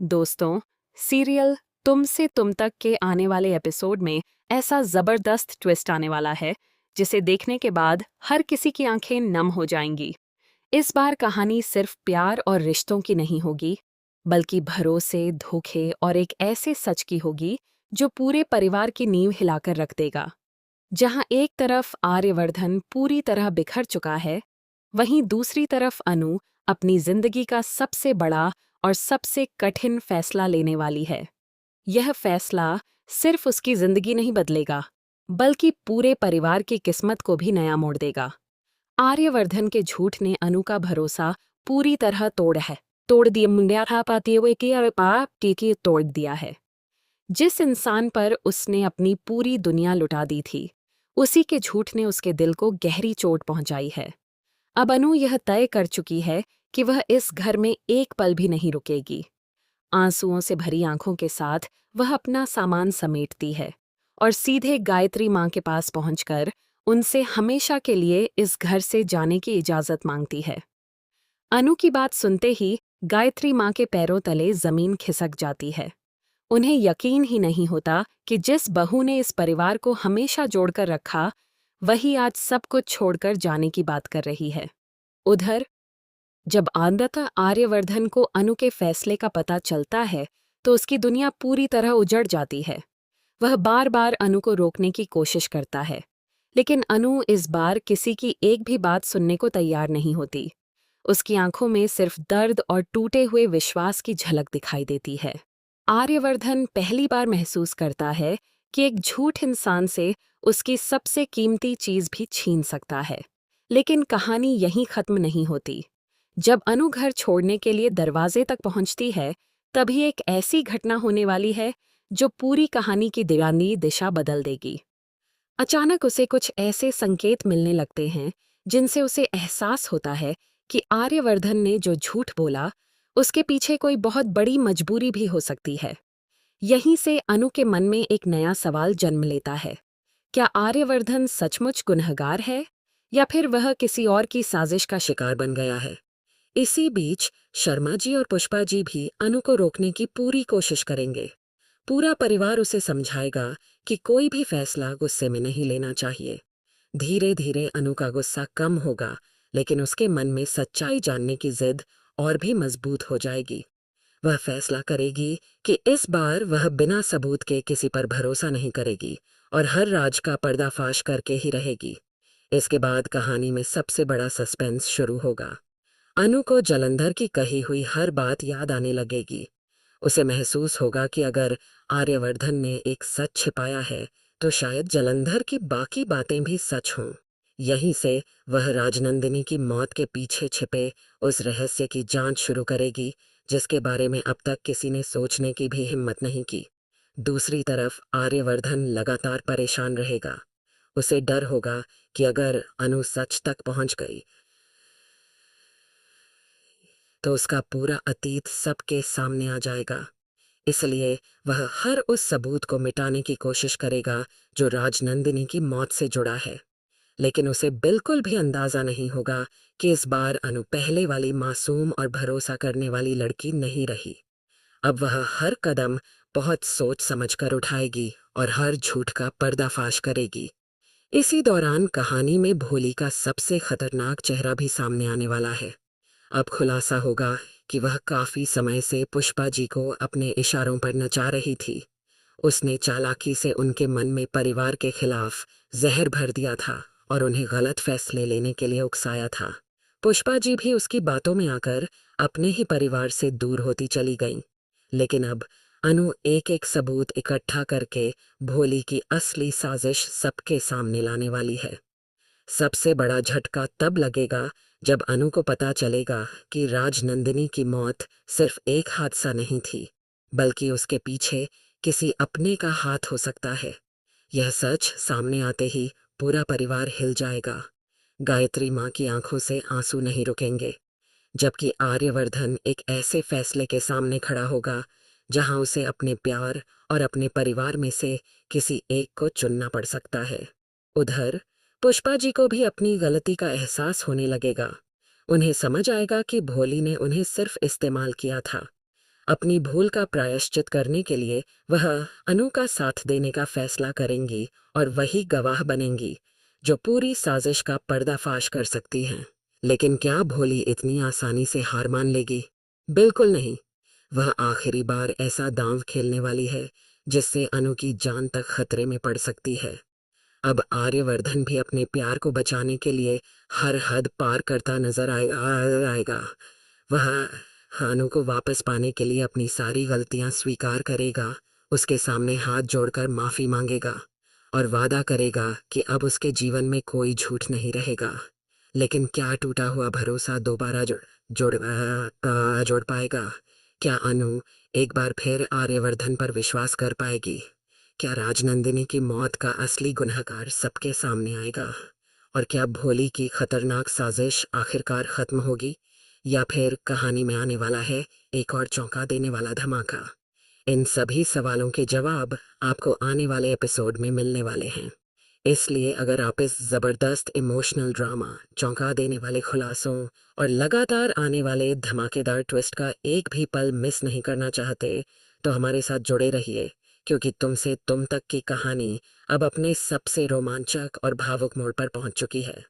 दोस्तों, सीरियल तुम से तुम तक के आने वाले एपिसोड में ऐसा जबरदस्त ट्विस्ट आने वाला है जिसे देखने के बाद हर किसी की आंखें नम हो जाएंगी। इस बार कहानी सिर्फ प्यार और रिश्तों की नहीं होगी, बल्कि भरोसे, धोखे और एक ऐसे सच की होगी जो पूरे परिवार की नींव हिलाकर रख देगा। जहां एक तरफ आर्यवर्धन पूरी तरह बिखर चुका है, वहीं दूसरी तरफ अनु अपनी जिंदगी का सबसे बड़ा और सबसे कठिन फैसला लेने वाली है। यह फैसला सिर्फ उसकी जिंदगी नहीं बदलेगा, बल्कि पूरे परिवार की किस्मत को भी नया मोड़ देगा। आर्यवर्धन के झूठ ने अनु का भरोसा पूरी तरह तोड़ दिया मुंडिया था पाती हुए कि अरे पाप टीकी तोड़ दिया है। जिस इंसान पर उसने अपनी पूरी दुनिया लुटा दी थी, उसी के झूठ ने उसके दिल को गहरी चोट पहुंचाई है। अब अनु यह तय कर चुकी है कि वह इस घर में एक पल भी नहीं रुकेगी। आंसुओं से भरी आंखों के साथ वह अपना सामान समेटती है और सीधे गायत्री माँ के पास पहुंचकर उनसे हमेशा के लिए इस घर से जाने की इजाजत मांगती है। अनु की बात सुनते ही गायत्री माँ के पैरों तले जमीन खिसक जाती है। उन्हें यकीन ही नहीं होता कि जिस बहू ने इस परिवार को हमेशा जोड़कर रखा, वही आज सब कुछ छोड़कर जाने की बात कर रही है। उधर जब अंततः आर्यवर्धन को अनु के फैसले का पता चलता है, तो उसकी दुनिया पूरी तरह उजड़ जाती है। वह बार बार अनु को रोकने की कोशिश करता है, लेकिन अनु इस बार किसी की एक भी बात सुनने को तैयार नहीं होती। उसकी आंखों में सिर्फ दर्द और टूटे हुए विश्वास की झलक दिखाई देती है। आर्यवर्धन पहली बार महसूस करता है कि एक झूठ इंसान से उसकी सबसे कीमती चीज भी छीन सकता है। लेकिन कहानी यहीं खत्म नहीं होती। जब अनु घर छोड़ने के लिए दरवाजे तक पहुंचती है, तभी एक ऐसी घटना होने वाली है जो पूरी कहानी की दीवानी दिशा बदल देगी। अचानक उसे कुछ ऐसे संकेत मिलने लगते हैं जिनसे उसे एहसास होता है कि आर्यवर्धन ने जो झूठ बोला, उसके पीछे कोई बहुत बड़ी मजबूरी भी हो सकती है। यहीं से अनु के मन में एक नया सवाल जन्म लेता है। क्या आर्यवर्धन सचमुच गुनहगार है, या फिर वह किसी और की साजिश का शिकार बन गया है? इसी बीच शर्मा जी और पुष्पा जी भी अनु को रोकने की पूरी कोशिश करेंगे। पूरा परिवार उसे समझाएगा कि कोई भी फैसला गुस्से में नहीं लेना चाहिए। धीरे धीरे अनु का गुस्सा कम होगा, लेकिन उसके मन में सच्चाई जानने की जिद और भी मजबूत हो जाएगी। वह फैसला करेगी कि इस बार वह बिना सबूत के किसी पर भरोसा नहीं करेगी और हर राज का पर्दाफाश करके ही रहेगी। इसके बाद कहानी में सबसे बड़ा सस्पेंस शुरू होगा। अनु को जलंधर की कही हुई हर बात याद आने लगेगी। उसे महसूस होगा कि अगर आर्यवर्धन ने एक सच छिपाया है, तो शायद जलंधर की बाकी बातें भी सच हों। यहीं से वह राजनंदिनी की मौत के पीछे छिपे उस रहस्य की जांच शुरू करेगी, जिसके बारे में अब तक किसी ने सोचने की भी हिम्मत नहीं की। दूसरी तरफ आर्यवर्धन लगातार परेशान रहेगा। उसे डर होगा कि अगर अनु सच तक पहुंच गई, तो उसका पूरा अतीत सबके सामने आ जाएगा। इसलिए वह हर उस सबूत को मिटाने की कोशिश करेगा जो राजनंदिनी की मौत से जुड़ा है। लेकिन उसे बिल्कुल भी अंदाजा नहीं होगा कि इस बार अनु पहले वाली मासूम और भरोसा करने वाली लड़की नहीं रही। अब वह हर कदम बहुत सोच समझकर उठाएगी और हर झूठ का पर्दाफाश करेगी। इसी दौरान कहानी में भोली का सबसे खतरनाक चेहरा भी सामने आने वाला है। अब खुलासा होगा कि वह काफी समय से पुष्पा जी को अपने इशारों पर नचा रही थी। उसने चालाकी से उनके मन में परिवार के खिलाफ जहर भर दिया था और उन्हें गलत फैसले लेने के लिए उकसाया था। पुष्पा जी भी उसकी बातों में आकर अपने ही परिवार से दूर होती चली गईं। लेकिन अब अनु एक एक सबूत इकट्ठा करके भोली की असली साजिश सबके सामने लाने वाली है। सबसे बड़ा झटका तब लगेगा जब अनु को पता चलेगा कि राजनंदिनी की मौत सिर्फ एक हादसा नहीं थी, बल्कि उसके पीछे किसी अपने का हाथ हो सकता है। यह सच सामने आते ही पूरा परिवार हिल जाएगा। गायत्री माँ की आंखों से आंसू नहीं रुकेंगे, जबकि आर्यवर्धन एक ऐसे फैसले के सामने खड़ा होगा जहां उसे अपने प्यार और अपने परिवार में से किसी एक को चुनना पड़ सकता है। उधर पुष्पा जी को भी अपनी गलती का एहसास होने लगेगा। उन्हें समझ आएगा कि भोली ने उन्हें सिर्फ इस्तेमाल किया था। अपनी भूल का प्रायश्चित करने के लिए वह अनु का साथ देने का फैसला करेंगी और वही गवाह बनेंगी जो पूरी साजिश का पर्दाफाश कर सकती हैं। लेकिन क्या भोली इतनी आसानी से हार मान लेगी? बिल्कुल नहीं। वह आखिरी बार ऐसा दांव खेलने वाली है जिससे अनु की जान तक खतरे में पड़ सकती है। अब आर्यवर्धन भी अपने प्यार को बचाने के लिए हर हद पार करता नजर आएगा। वह अनु को वापस पाने के लिए अपनी सारी गलतियां स्वीकार करेगा, उसके सामने हाथ जोड़कर माफी मांगेगा और वादा करेगा कि अब उसके जीवन में कोई झूठ नहीं रहेगा। लेकिन क्या टूटा हुआ भरोसा दोबारा जोड़ पाएगा? क्या अनु एक बार फिर आर्यवर्धन पर विश्वास कर पाएगी? क्या राजनंदिनी की मौत का असली गुनहगार सबके सामने आएगा? और क्या भोली की खतरनाक साजिश आखिरकार खत्म होगी, या फिर कहानी में आने वाला है एक और चौंका देने वाला धमाका? इन सभी सवालों के जवाब आपको आने वाले एपिसोड में मिलने वाले हैं। इसलिए अगर आप इस ज़बरदस्त इमोशनल ड्रामा, चौंका देने वाले खुलासों और लगातार आने वाले धमाकेदार ट्विस्ट का एक भी पल मिस नहीं करना चाहते, तो हमारे साथ जुड़े रहिए, क्योंकि तुमसे तुम तक की कहानी अब अपने सबसे रोमांचक और भावुक मोड़ पर पहुंच चुकी है।